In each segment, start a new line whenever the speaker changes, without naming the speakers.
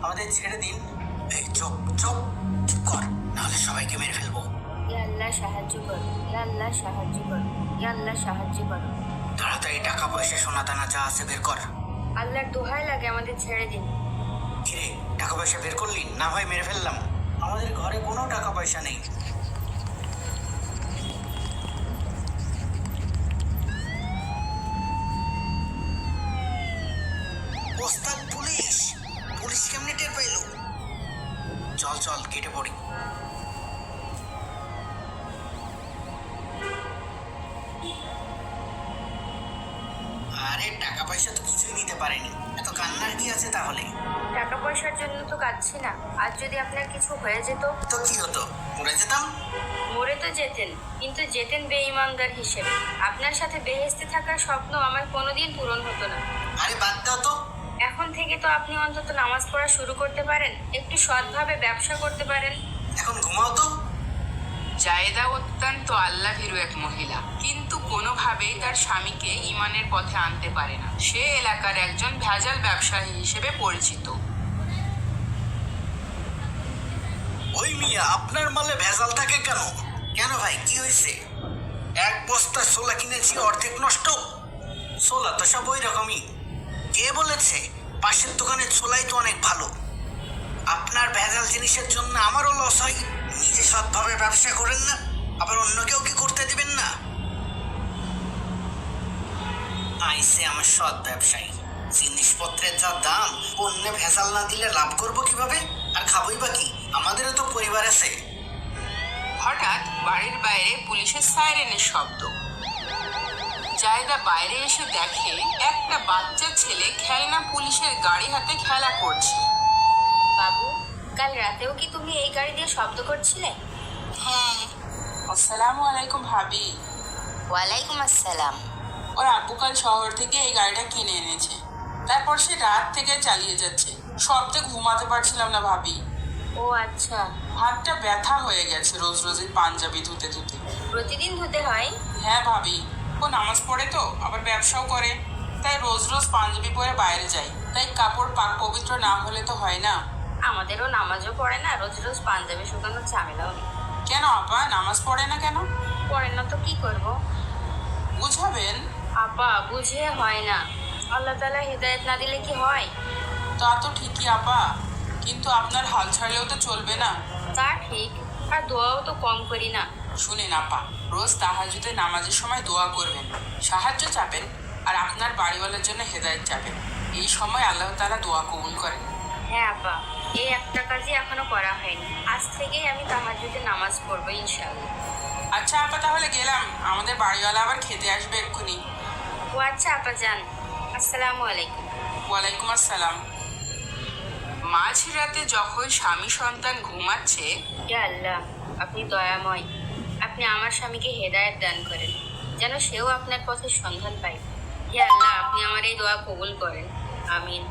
আমাদের ছেড়ে দিন। এই চুপ চুপ চুপ কর, নাহলে সবাইকে মেরে ফেলবো।
ইয়া আল্লাহ সাহায্য করো, ইয়া আল্লাহ সাহায্য করো, ইয়া আল্লাহ সাহায্য করো।
তাড়াতাড়ি টাকা পয়সা সোনা দানা যা আছে বের কর।
আল্লাহর দোহাই লাগে আমাদের ছেড়ে দিন।
কিরে, টাকা পয়সা বের করলি না? ভাই মেরে ফেললাম। আমাদের ঘরে কোনো টাকা পয়সা নেই। ওস্তাদ, পুলিশ! পুলিশ কেমনে টের পাইলো? চল চল কেটে পড়ি। আরে টাকা পয়সা তো কিছুই নিতে পারেনি, এত কান্নার কি আছে তাহলে?
টাকা পয়সার জন্য তো কাঁদছি না, আজ যদি আপনার কিছু হয়ে যেত।
তো কি হতো, মরে যেতাম।
মরে তো যেতেন, কিন্তু যেতেন বেঈমানদার হিসেবে। আপনার সাথে বেহেশতে থাকার স্বপ্ন আমার কোনোদিন পূরণ হতো না।
আরে বাদ দাও তো।
এখন থেকে তো আপনি অন্তত নামাজ পড়া শুরু করতে পারেন, একটু সৎভাবে ব্যবসা করতে পারেন।
এখন ঘুমাও তো।
জায়েদা অত্যন্ত আল্লাভীরু এক মহিলা, কিন্তু কোনোভাবেই তার স্বামীকে ঈমানের পথে আনতে পারে না। সে এলাকার একজন ভেজাল ব্যবসায়ী হিসেবে পরিচিত।
ওই মিয়া, আপনার মালে ভেজাল থাকে কেন? কেন ভাই, কি হয়েছে? এক বস্তা ছোলা কিনেছি, অর্ধেক নষ্ট। ছোলা তো সব ওই রকমই। কে বলেছে? পাশের দোকানের ছোলাই তো অনেক ভালো। আপনার ভেজাল জিনিসের জন্য আমারও লস হয়। নিজে সৎভাবে ব্যবসা করেন না, আবার অন্য কেউ কি করতে দিবেন না? আইসে আমার সৎ ব্যবসায়ী। জিনিসপত্রের যা দাম, অন্য ভেজাল না দিলে লাভ করবো কিভাবে? আর খাবোই বা কি? আমাদেরও তো পরিবার আছে।
হঠাৎ বাড়ির বাইরে পুলিশের সাইরেনের শব্দ। জায়েদা বাইরে এসে দেখে একটা বাচ্চা ছেলে খেলনা পুলিশের গাড়ি হাতে খেলা করছে।
বাবু, কাল রাতেও কি তুমি এই গাড়ি দিয়ে শব্দ করছিলে?
হ্যাঁ। আসসালামু আলাইকুম ভাবি।
ওয়ালাইকুম আসসালাম।
ওর আব্বু কাল শহর থেকে এই গাড়িটা কিনে এনেছে, তারপর সে রাত থেকে চালিয়ে যাচ্ছে। শব্দে ঘুমাতে পারছিলাম না ভাবি।
ও আচ্ছা।
হাতটা ব্যথা হয়ে গেছে রোজ রোজ এই পাঞ্জাবি ধুতে ধুতে।
প্রতিদিন ধুতে হয়?
হ্যাঁ ভাবি, ও নামাজ পড়ে তো, আবার ব্যবসাও করে, তাই রোজ রোজ পাঞ্জাবি পরে বাইরে যাই। তাই কাপড় পাক পবিত্র না হলে তো হয় না।
আমাদেরও নামাজও পড়ে না, রোজ রোজ পাঞ্জাবি শুকানোর ঝামেলাও নেই।
কেন আপা নামাজ পড়ে না কেন?
পড়েন না তো কি করব?
বুঝাবেন।
আপা, বুঝিয়ে হয় না। আল্লাহ তাআলা হিদায়াত না দিলে কি হয়?
তা তো ঠিকই আপা, কিন্তু আপনার হাল ছাড়লেও তো চলবে না।
তা ঠিক, আর দোয়াও তো কম করি না।
শুনেন আপা, রোজ তাহাজ্জুদে নামাজের সময় দোয়া করবেন, সাহায্য চাবেন, আর আপনার বাড়িওয়ালার জন্য হেদায়েত চাবেন। এই সময় আল্লাহ তাআলা দোয়া কবুল করেন।
হ্যাঁ আপা, এই একটা কাজই এখনো করা হয়নি। আজ থেকেই আমি তাহাজ্জুদে নামাজ পড়বো ইনশাআল্লাহ।
আচ্ছা আপা, তাহলে গেলাম, আমাদের বাড়িওয়ালা আবার খেতে আসবে এক্ষুনি।
ও আচ্ছা আপা, যান। আসসালামু আলাইকুম।
ওয়ালাইকুম আসসালাম। মাঝরাতে যখন স্বামী সন্তান ঘুমাচ্ছে,
ইয়া আল্লাহ, আপনি দয়াময়। আপনি আমার স্বামীকে হেদায়েত দান করেন, যেন সেও আপনার পথের সন্ধান পায়। ইয়া আল্লাহ, আপনি আমার এই দোয়া কবুল করেন। আমিন।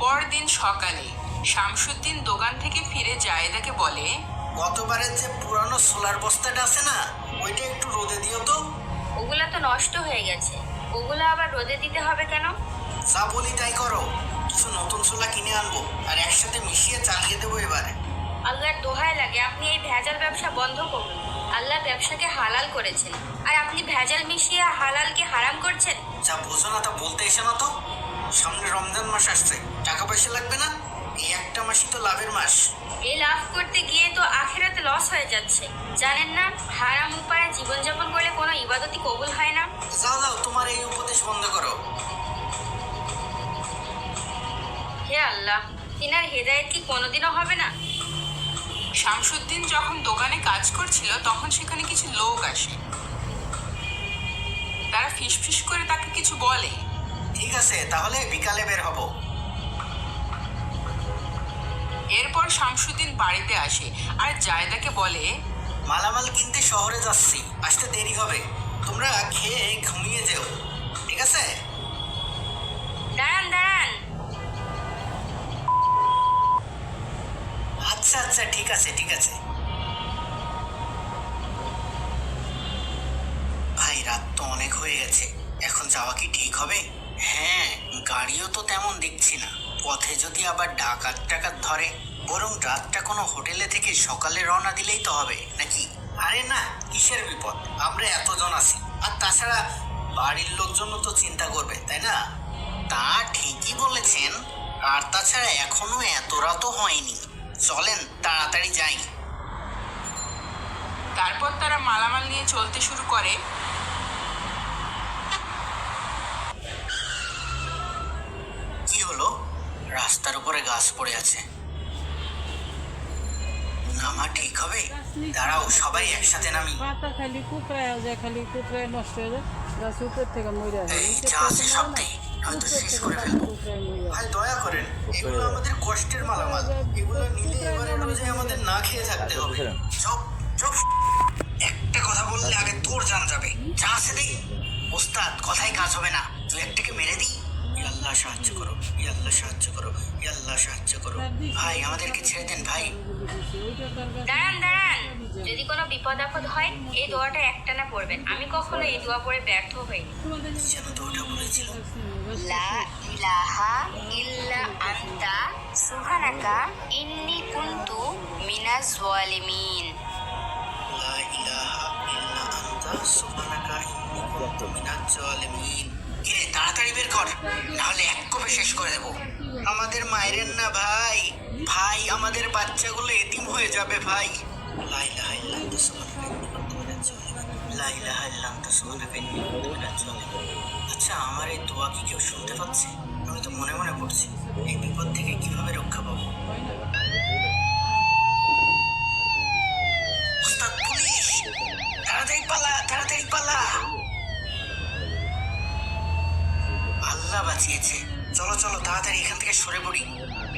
পরদিন সকালে শামসুদ্দিন দোকান থেকে ফিরে জায়েদাকে বলে,
গতবারের যে পুরানো সোলার বস্তাটা আছে না, ওইটা একটু রোদে দিও তো।
ওগুলা তো নষ্ট হয়ে গেছে, ওগুলা আবার রোদে দিতে হবে কেন?
যা বলি তাই করো। কিছু নতুন সোলা কিনে আনবো, আর একসাথে মিশিয়ে চালিয়ে দেবো এবারে।
আল্লাহর দোহাই লাগে, আপনি এই ভেজাল ব্যবসা বন্ধ করুন। আল্লাহ ব্যবসাকে হালাল করেছেন, আর আপনি ভেজাল মিশিয়ে হালালকে হারাম করছেন।
যা বোঝো না তা বলতে এসে না তো। সামনে রমজান মাস আসছে, টাকা পয়সা লাগবে না? এই একটা মাসই তো লাভের মাস।
এই লাভ করতে গিয়ে তো আখিরাতে লস হয়ে যাচ্ছে, জানেন না? হারাম উপায়ে জীবনযাপন করলে কোনো ইবাদতই কবুল হয় না।
যাও যাও, তোমার এই উপদেশ বন্ধ করো।
হে আল্লাহ, তিনার হেদায়েত কি কোনোদিনও হবে না?
শামসুদ্দিন যখন দোকানে কাজ করছিল তখন সেখানে কিছু লোক আসে। তারা ফিসফিস করে তাকে কিছু বলে।
ঠিক আছে, তাহলে বিকালে বের হব।
এরপর শামসুদ্দিন বাড়িতে আসে আর জায়েদাকে বলে,
মালামাল কিনতে শহরে যাচ্ছি, আসতে দেরি হবে। তোমরা খেয়ে ঘুমিয়ে যেও, ঠিক আছে?
দাঁড়ান দাঁড়ান।
আচ্ছা আচ্ছা, ঠিক আছে ঠিক আছে। ভাই, রাত তো অনেক হয়ে গেছে, এখন যাওয়া কি ঠিক হবে? হ্যাঁ, গাড়িও তো তেমন দেখছি না। পথে যদি আবার ডাকাত টাকাত ধরে, বরং রাতটা কোনো হোটেলে থেকে সকালে রওনা দিলেই তো হবে নাকি? আরে না, কিসের বিপদ, আমরা এতজন আছি। আর তাছাড়া বাড়ির লোকজনও তো চিন্তা করবে, তাই না? তা ঠিকই বলেছেন। আর তাছাড়া এখনো এত রাতও হয়নি, চলেন তাড়াতাড়ি যাই।
তারপর তারা মালামাল নিয়ে চলতে শুরু করে।
কি হলো? রাস্তার উপরে গাছ পড়ে আছে, নামা ঠিক হবে? দাঁড়াও, সবাই একসাথে নামি।
পাতা খালি কুকড়ায় যায়, খালি কুকড়ায় নষ্ট হয়ে যায়, গাছ উপর থেকে মরে আসে।
এই যা আছে সব দেই, নয়তো শেষ করে ফেলবো। ভাই দয়া করেন, এগুলো আমাদের কষ্টের মালামাল, এগুলো নিলে এবারে রোজে আমাদের না খেয়ে থাকতে হবে। চুপ চুপ, একটা কথা বললে আগে তোর জান যাবে। যা আছে দেই। ওস্তাদ, কথাই কাজ হবে না, তুই একটাকে মেরে দিই। আল্লাহ সাহায্য করো, আল্লাহ সাহায্য করো, আল্লাহ সাহায্য করো। ভাই আমাদেরকে ছেড়ে দেন ভাই।
দাঁড়ান দাঁড়ান, যদি কোনো বিপদ আপদ হয় এই দোয়াটা একটানা পড়বেন। আমি কখনো এই দোয়া পড়ে ব্যর্থ হইনি।
যেন তো ওটা বলেছিল,
লা ইলাহা ইল্লা আনতা সুবহানাকা ইন্নী কুনতু মিনাজ জালিমিন।
লা ইলাহা ইল্লা আনতা সুবহানাকা ইন্নী কুনতু মিনাজ জালিমিন। কিরে, তাড়াতাড়ি বের কর, নাহলে এক কোপে শেষ করে দেবো। আমাদের মায়ের না ভাই, ভাই আমাদের বাচ্চাগুলো এতিম হয়ে যাবে ভাই। লা ইলাহা ইল্লা আনতা সুবহানাকা ইন্নী কুনতু মিনাজ জালিমিন। লা ইলাহা ইল্লা আনতা সুবহানাকা ইন্নী কুনতু মিনাজ জালিমিন। আচ্ছা, আমার এই দোয়া কি কেউ শুনতে পাচ্ছে? আমি তো মনে মনে পড়ছি, এই বিপদ থেকে কিভাবে রক্ষা পাবো? ওস্তাদ, পুলিশ! তাড়াতাড়ি পালা, তাড়াতাড়ি পালা। আল্লাহ বাঁচিয়েছে। চলো চলো, তাড়াতাড়ি এখান থেকে সরে পড়ি।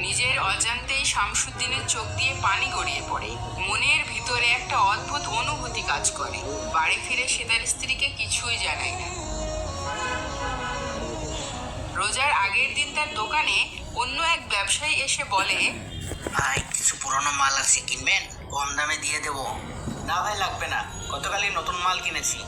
নিজের অজান্তেই শামসুদ্দিনের চোখ দিয়ে পানি গড়িয়ে পড়ে। মনের ভিতরে একটা অদ্ভুত অনুভূতি কাজ করে। বাড়ি ফিরে সে তার স্ত্রীকে কিছুই জানায় না। রোজার আগের দিন তার দোকানে অন্য এক ব্যবসায়ী এসে বলে,
ভাই কিছু পুরনো মাল আছে, কিনবেন? কম দামে দিয়ে দেবো। না ভাই, লাগবে না, গতকালই নতুন মাল কিনেছি।